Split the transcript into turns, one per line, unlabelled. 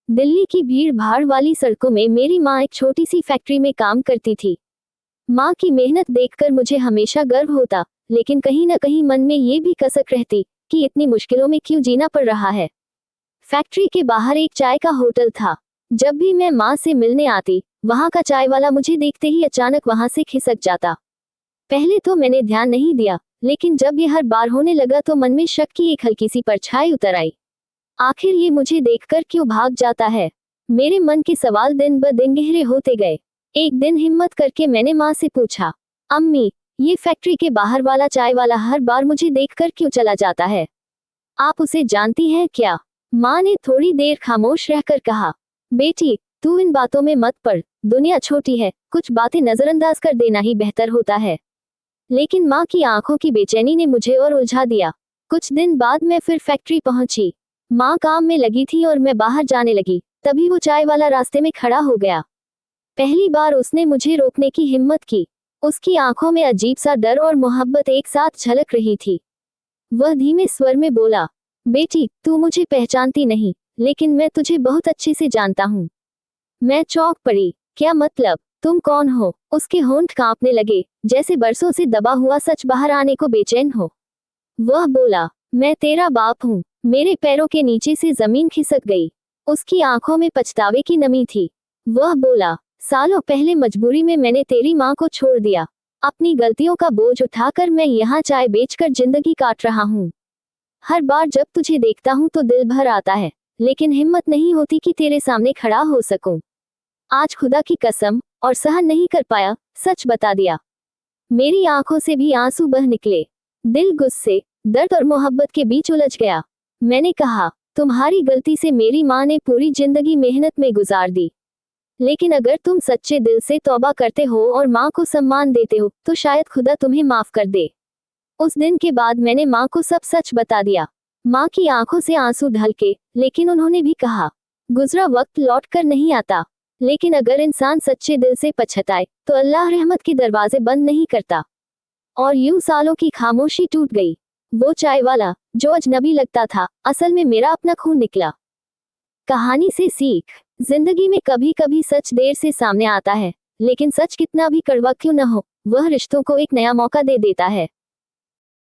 दिल्ली की भीड़ भाड़ वाली सड़कों में मेरी माँ एक छोटी सी फैक्ट्री में काम करती थी। माँ की मेहनत देखकर मुझे हमेशा गर्व होता, लेकिन कहीं न कहीं मन में ये भी कसक रहती कि इतनी मुश्किलों में क्यों जीना पड़ रहा है। फैक्ट्री के बाहर एक चाय का होटल था। जब भी मैं माँ से मिलने आती, वहाँ का चाय वाला मुझे देखते ही अचानक वहाँ से खिसक जाता। पहले तो मैंने ध्यान नहीं दिया, लेकिन जब ये हर बार होने लगा तो मन में शक की एक हल्की सी परछाई उतर आई। आखिर ये मुझे देखकर क्यों भाग जाता है? मेरे मन के सवाल दिन ब दिन गहरे होते गए। एक दिन हिम्मत करके मैंने माँ से पूछा, अम्मी, ये फैक्ट्री के बाहर वाला चाय वाला हर बार मुझे देखकर क्यों चला जाता है? आप उसे जानती हैं क्या? माँ ने थोड़ी देर खामोश रहकर कहा, बेटी, तू इन बातों में मत पड़, दुनिया छोटी है, कुछ बातें नजरअंदाज कर देना ही बेहतर होता है। लेकिन माँ की आंखों की बेचैनी ने मुझे और उलझा दिया। कुछ दिन बाद मैं फिर फैक्ट्री पहुंची। माँ काम में लगी थी और मैं बाहर जाने लगी, तभी वो चाय वाला रास्ते में खड़ा हो गया। पहली बार उसने मुझे रोकने की हिम्मत की। उसकी आंखों में अजीब सा डर और मोहब्बत एक साथ झलक रही थी। वह धीमे स्वर में बोला, बेटी, तू मुझे पहचानती नहीं, लेकिन मैं तुझे बहुत अच्छे से जानता हूँ। मैं चौंक पड़ी। क्या मतलब? तुम कौन हो? उसके होंठ कांपने लगे, जैसे बरसों से दबा हुआ सच बाहर आने को बेचैन हो। वह बोला, मैं तेरा बाप हूँ। मेरे पैरों के नीचे से जमीन खिसक गई। उसकी आंखों में पछतावे की नमी थी। वह बोला, सालों पहले मजबूरी में मैंने तेरी माँ को छोड़ दिया। अपनी गलतियों का बोझ उठाकर मैं यहाँ चाय बेचकर जिंदगी काट रहा हूँ। हर बार जब तुझे देखता हूँ तो दिल भर आता है, लेकिन हिम्मत नहीं होती कि तेरे सामने खड़ा हो सकूं। आज खुदा की कसम, और सहन नहीं कर पाया, सच बता दिया। मेरी आंखों से भी आंसू बह निकले। दिल गुस्से, दर्द और मोहब्बत के बीच उलझ गया। मैंने कहा, तुम्हारी गलती से मेरी माँ ने पूरी जिंदगी मेहनत में गुजार दी। लेकिन अगर तुम सच्चे दिल से तौबा करते हो और माँ को सम्मान देते हो, तो शायद खुदा तुम्हें माफ कर दे। उस दिन के बाद मैंने माँ को सब सच बता दिया। माँ की आंखों से आंसू ढलके, लेकिन उन्होंने भी कहा, गुजरा वक्त लौट कर नहीं आता, लेकिन अगर इंसान सच्चे दिल से पछताए तो अल्लाह रहमत के दरवाजे बंद नहीं करता। और यूं सालों की खामोशी टूट गई। वो चाय वाला, जो अजनबी लगता था, असल में मेरा अपना खून निकला। कहानी से सीख, जिंदगी में कभी कभी सच देर से सामने आता है, लेकिन सच कितना भी कड़वा क्यों न हो, वह रिश्तों को एक नया मौका दे देता है।